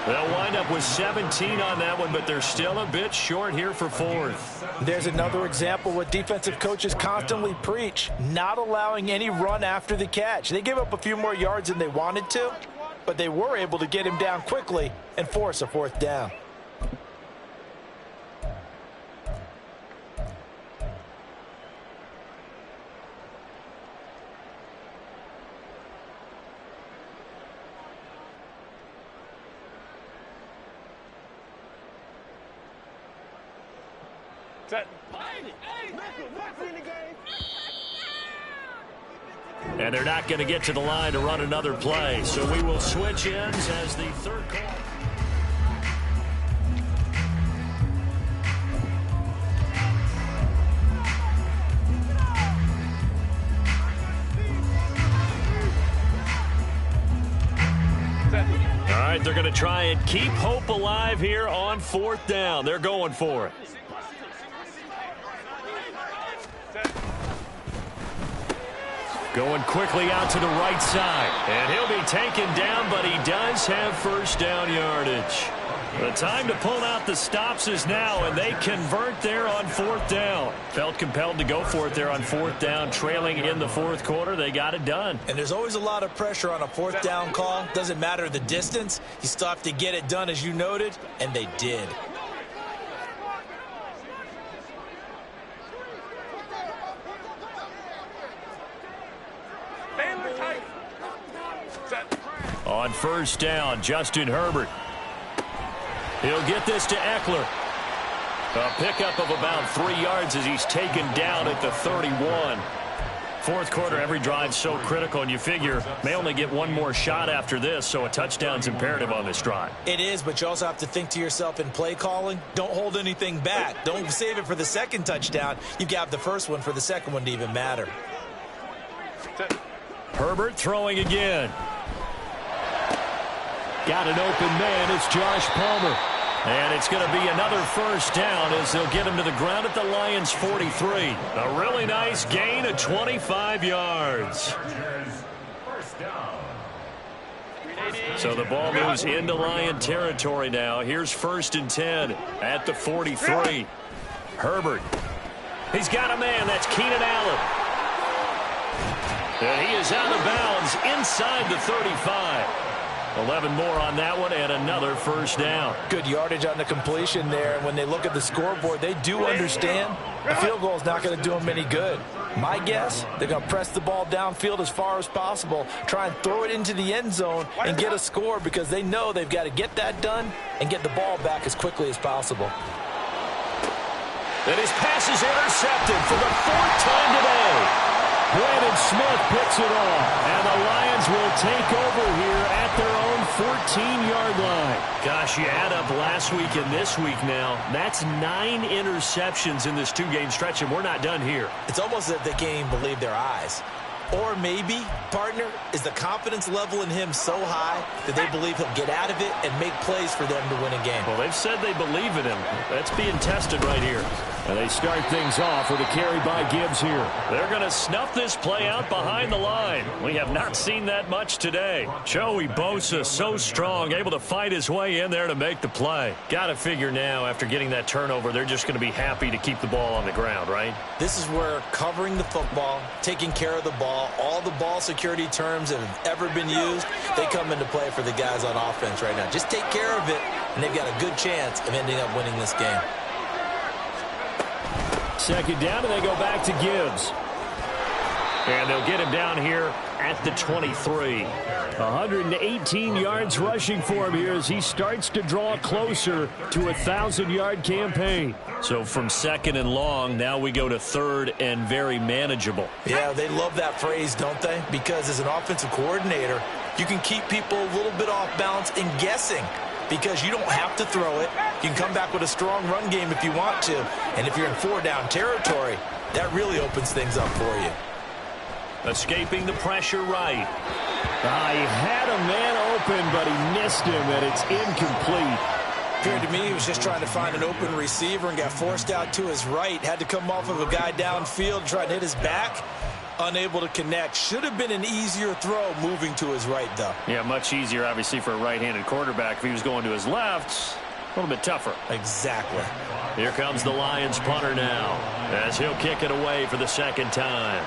They'll wind up with 17 on that one, but they're still a bit short here for 4th. There's another example what defensive coaches constantly preach, not allowing any run after the catch. They gave up a few more yards than they wanted to, but they were able to get him down quickly and force a 4th down. And they're not going to get to the line to run another play. So we will switch ends as the 3rd call. All right, they're going to try and keep hope alive here on 4th down. They're going for it. Going quickly out to the right side. And he'll be taken down, but he does have 1st down yardage. The time to pull out the stops is now, and they convert there on 4th down. Felt compelled to go for it there on 4th down, trailing in the 4th quarter. They got it done. And there's always a lot of pressure on a 4th down call. Doesn't matter the distance. You still have to get it done, as you noted, and they did. On 1st down, Justin Herbert. He'll get this to Eckler. A pickup of about 3 yards as he's taken down at the 31. 4th quarter, every drive so critical, and you figure may only get one more shot after this, so a touchdown's imperative on this drive. It is, but you also have to think to yourself in play calling, don't hold anything back. Don't save it for the 2nd touchdown. You've got the 1st one for the 2nd one to even matter. Herbert throwing again. Got an open man. It's Josh Palmer. And it's going to be another first down as they'll get him to the ground at the Lions' 43. A really nice gain of 25 yards. So the ball moves into Lion territory now. Here's 1st and 10 at the 43. Herbert. He's got a man. That's Keenan Allen. And he is out of bounds inside the 35. 11 more on that one and another first down. Good yardage on the completion there. And when they look at the scoreboard, they do understand a field goal is not going to do them any good. My guess, they're going to press the ball downfield as far as possible, try and throw it into the end zone and get a score because they know they've got to get that done and get the ball back as quickly as possible. And his pass is intercepted for the 4th time today. Brandon Smith picks it off, and the Lions will take over here at their own 14-yard line. Gosh, you add up last week and this week now, that's 9 interceptions in this 2-game stretch, and we're not done here. It's almost as if they can't even believe their eyes. Or maybe, partner, is the confidence level in him so high that they believe he'll get out of it and make plays for them to win a game. Well, they've said they believe in him. That's being tested right here. And they start things off with a carry by Gibbs here. They're going to snuff this play out behind the line. We have not seen that much today. Joey Bosa, so strong, able to fight his way in there to make the play. Got to figure now, after getting that turnover, they're just going to be happy to keep the ball on the ground, right? This is where covering the football, taking care of the ball, all the ball security terms that have ever been used, they come into play for the guys on offense right now. Just take care of it, and they've got a good chance of ending up winning this game. 2nd down, and they go back to Gibbs. And they'll get him down here at the 23. 118 yards rushing for him here as he starts to draw closer to a 1,000-yard campaign. So from 2nd and long, now we go to 3rd and very manageable. Yeah, they love that phrase, don't they? Because as an offensive coordinator, you can keep people a little bit off balance and guessing because you don't have to throw it. You can come back with a strong run game if you want to. And if you're in 4-down territory, that really opens things up for you. Escaping the pressure right. He had a man open, but he missed him, and it's incomplete. Appeared to me he was just trying to find an open receiver and got forced out to his right. Had to come off of a guy downfield, try to hit his back. Unable to connect. Should have been an easier throw moving to his right, though. Yeah, much easier, obviously, for a right-handed quarterback. If he was going to his left, a little bit tougher. Exactly. Here comes the Lions punter now as he'll kick it away for the 2nd time.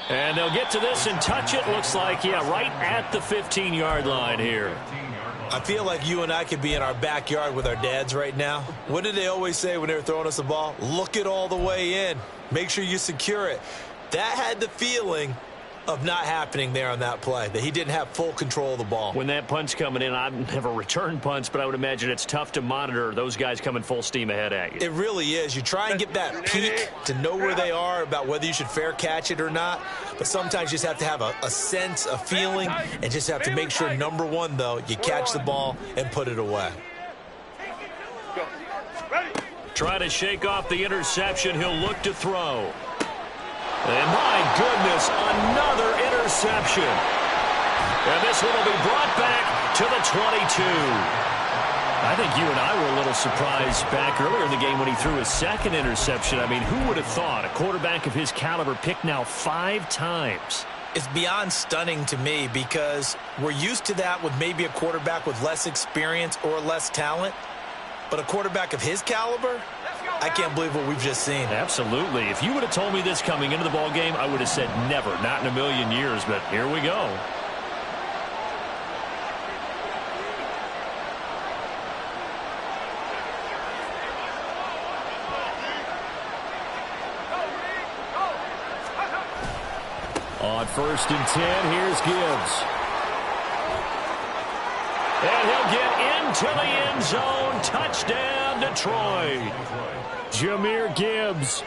And they'll get to this and touch it. Looks like, yeah, right at the 15-yard line here. I feel like you and I could be in our backyard with our dads right now. What did they always say when they were throwing us the ball? Look it all the way in. Make sure you secure it. That had the feeling of not happening there on that play, that he didn't have full control of the ball. When that punt's coming in, I've never returned punts, but I would imagine it's tough to monitor those guys coming full steam ahead at you. It really is. You try and get that peek to know where they are about whether you should fair catch it or not, but sometimes you just have to have a sense, a feeling, and just have to make sure, number one, though, you catch the ball and put it away. Try to shake off the interception. He'll look to throw. And my goodness, another interception. And this one will be brought back to the 22. I think you and I were a little surprised back earlier in the game when he threw his 2nd interception. I mean, who would have thought a quarterback of his caliber picked now 5 times? It's beyond stunning to me because we're used to that with maybe a quarterback with less experience or less talent. But a quarterback of his caliber, I can't believe what we've just seen. Absolutely. If you would have told me this coming into the ball game, I would have said never, not in a million years, but here we go. On 1st and 10, here's Gibbs. And he'll get into the end zone. Touchdown, Detroit. Jahmyr Gibbs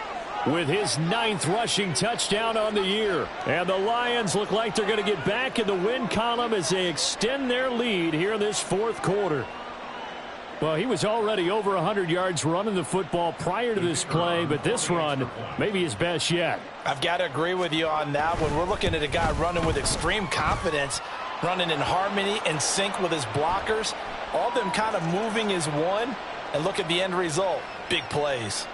with his 9th rushing touchdown on the year. And the Lions look like they're going to get back in the win column as they extend their lead here in this 4th quarter. Well, he was already over 100 yards running the football prior to this play, but this run may be his best yet. I've got to agree with you on that. When we're looking at a guy running with extreme confidence, running in harmony and sync with his blockers, all them kind of moving as one, and look at the end result. Big plays.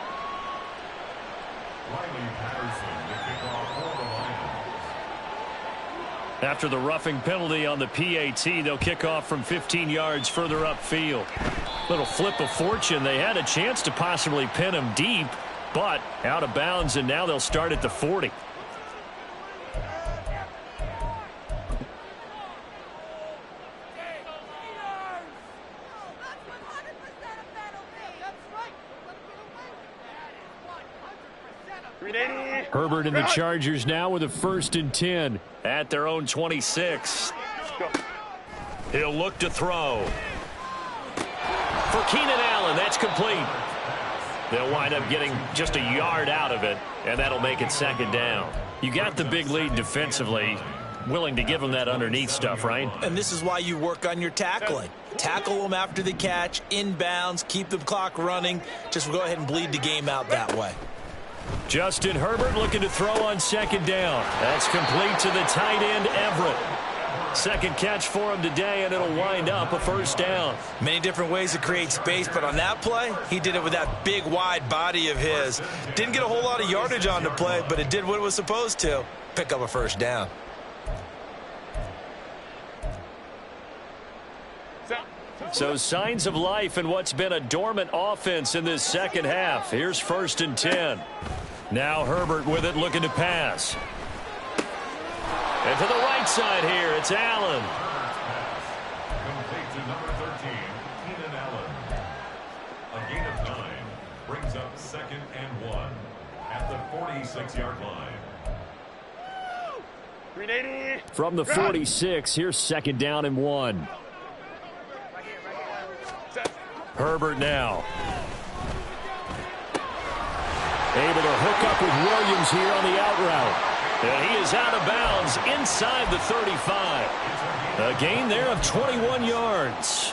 After the roughing penalty on the PAT, they'll kick off from 15 yards further upfield. Little flip of fortune. They had a chance to possibly pin him deep, but out of bounds, and now they'll start at the 40. Herbert and the Chargers now with a 1st and 10 at their own 26. He'll look to throw. For Keenan Allen, that's complete. They'll wind up getting just a yard out of it, and that'll make it 2nd down. You got the big lead defensively. Willing to give them that underneath stuff, right? And this is why you work on your tackling. Tackle them after the catch, inbounds, keep the clock running. Just go ahead and bleed the game out that way. Justin Herbert looking to throw on 2nd down. That's complete to the tight end, Everett. 2nd catch for him today, and it'll wind up a 1st down. Many different ways to create space, but on that play, he did it with that big, wide body of his. Didn't get a whole lot of yardage on the play, but it did what it was supposed to. Pick up a 1st down. So signs of life in what's been a dormant offense in this 2nd half. Here's 1st and 10. Now Herbert with it, looking to pass. And to the right side here, it's Allen. Complete to number 13, Keenan Allen. A gain of 9 brings up 2nd and 1 at the 46-yard line. From the 46, here's 2nd down and 1. Herbert now. Able to hook up with Williams here on the out route. And he is out of bounds inside the 35. A gain there of 21 yards.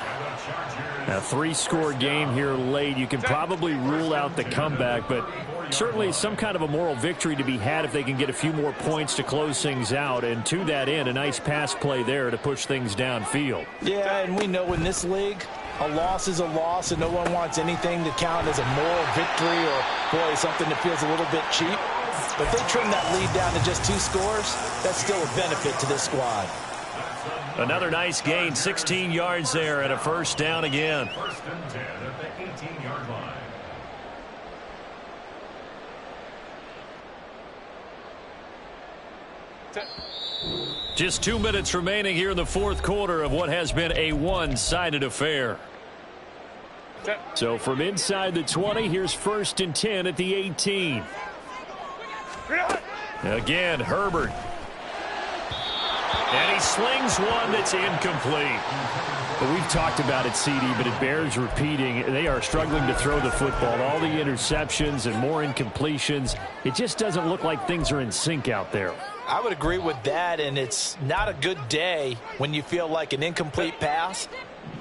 A 3-score game here late. You can probably rule out the comeback, but certainly some kind of a moral victory to be had if they can get a few more points to close things out. And to that end, a nice pass play there to push things downfield. Yeah, and we know in this league, a loss is a loss, and no one wants anything to count as a moral victory or, boy, something that feels a little bit cheap. But if they trim that lead down to just 2 scores, that's still a benefit to this squad. Another nice gain, 16 yards there, and a 1st down again. 1st and 10 at the 18-yard line. Just 2 minutes remaining here in the 4th quarter of what has been a one-sided affair. So from inside the 20, here's 1st and 10 at the 18. Again, Herbert. And he slings one that's incomplete. Well, we've talked about it, CD, but it bears repeating. They are struggling to throw the football. All the interceptions and more incompletions. It just doesn't look like things are in sync out there. I would agree with that, and it's not a good day when you feel like an incomplete pass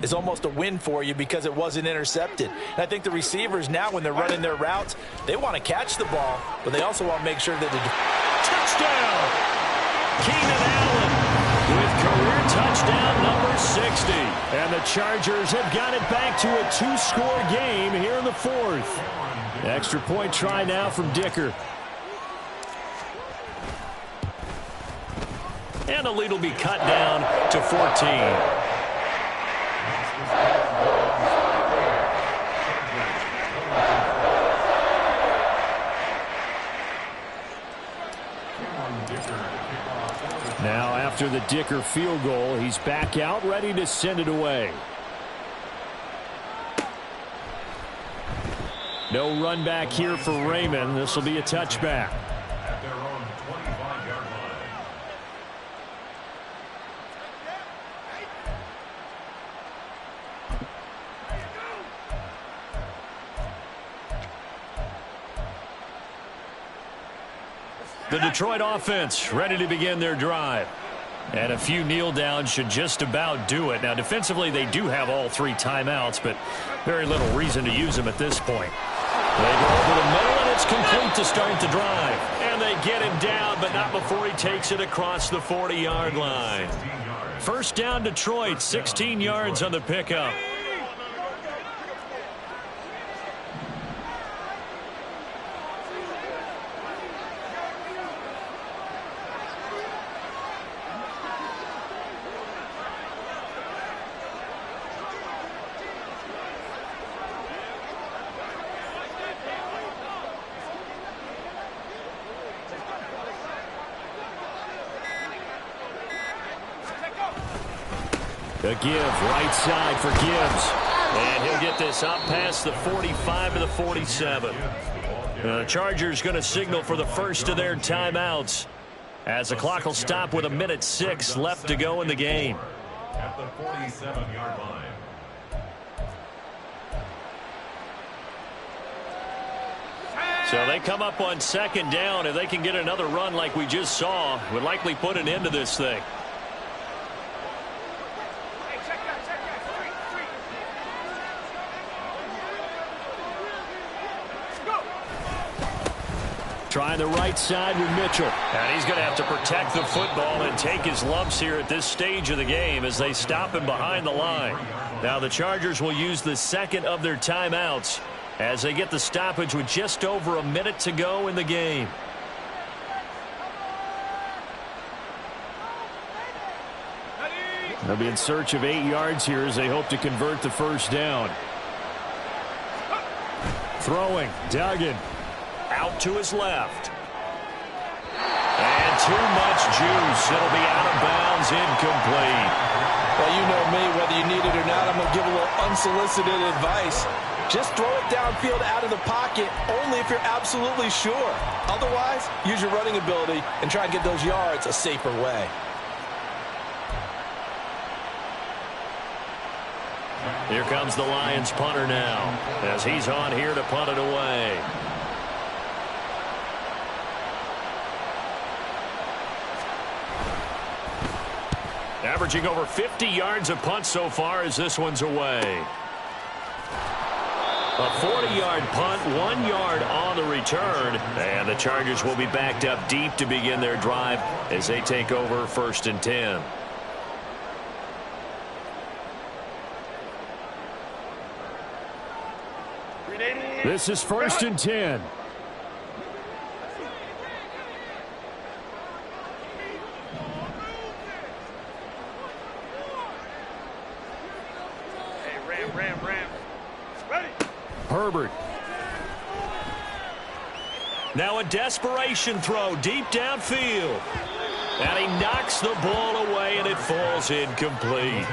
is almost a win for you because it wasn't intercepted. And I think the receivers now, when they're running their routes, they want to catch the ball, but they also want to make sure that the touchdown! Keenan Allen with career touchdown number 60. And the Chargers have got it back to a 2-score game here in the 4th. Extra point try now from Dicker. And the lead will be cut down to 14. Now after the Dicker field goal, he's back out, ready to send it away. No run back here for Raymond. This will be a touchback. At their own 25-yard line. The Detroit offense ready to begin their drive. And a few kneel downs should just about do it. Now, defensively, they do have all 3 timeouts, but very little reason to use them at this point. They go over the middle, and it's complete to start the drive. And they get him down, but not before he takes it across the 40-yard line. First down, Detroit, 16 yards on the pickup. A give, right side for Gibbs. And he'll get this up past the 45 to the 47. The Chargers going to signal for the first of their timeouts, as the clock will stop with 1:06 left to go in the game. At the 47-yard line. So they come up on second down. If they can get another run like we just saw, would likely put an end to this thing. Trying the right side with Mitchell. And he's going to have to protect the football and take his lumps here at this stage of the game as they stop him behind the line. Now the Chargers will use the second of their timeouts as they get the stoppage with just over a minute to go in the game. They'll be in search of 8 yards here as they hope to convert the first down. Throwing, Duggan. Out to his left. And too much juice. It'll be out of bounds, incomplete. Well, you know me, whether you need it or not, I'm going to give a little unsolicited advice. Just throw it downfield out of the pocket only if you're absolutely sure. Otherwise, use your running ability and try and get those yards a safer way. Here comes the Lions punter now as he's on here to punt it away. Averaging over 50 yards a punt so far as this one's away. A 40-yard punt, 1 yard on the return. And the Chargers will be backed up deep to begin their drive as they take over 1st and 10. This is 1st and 10. Herbert. Now a desperation throw deep downfield. And he knocks the ball away, and it falls incomplete.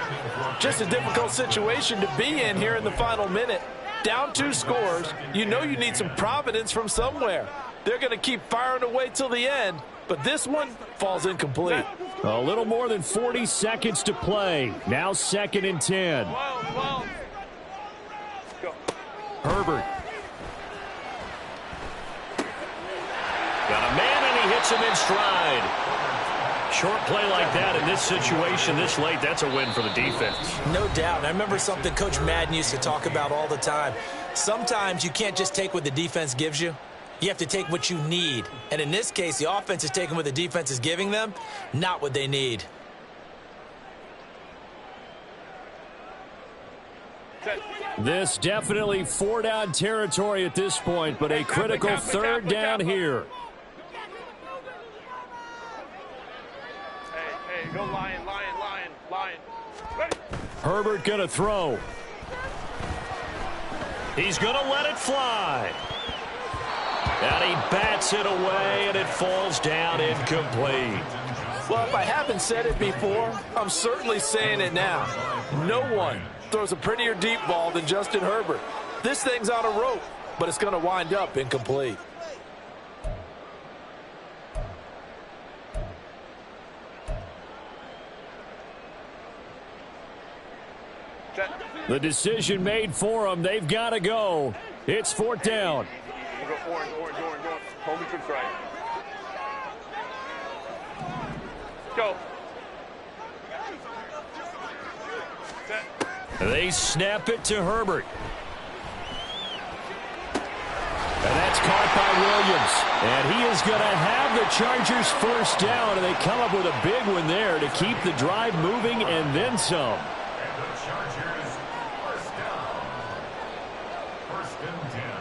Just a difficult situation to be in here in the final minute. Down 2 scores. You know you need some providence from somewhere. They're going to keep firing away till the end, but this one falls incomplete. A little more than 40 seconds to play. Now 2nd and 10. Herbert. Got a man, and he hits him in stride. Short play like that in this situation this late, that's a win for the defense. No doubt. I remember something Coach Madden used to talk about all the time. Sometimes you can't just take what the defense gives you. You have to take what you need. And in this case, the offense is taking what the defense is giving them, not what they need. This definitely 4-down territory at this point, but a critical 3rd down here. Hey, go Lion. Ready. Herbert going to throw. He's going to let it fly. And he bats it away, and it falls down incomplete. Well, if I haven't said it before, I'm certainly saying it now. No one throws a prettier deep ball than Justin Herbert. This thing's on a rope, but it's going to wind up incomplete. The decision made for them. They've got to go. It's 4th down. Orange. Hold me to the right. Go. They snap it to Herbert. And that's caught by Williams. And he is going to have the Chargers first down, and they come up with a big one there to keep the drive moving and then some. And the Chargers first down. First and 10.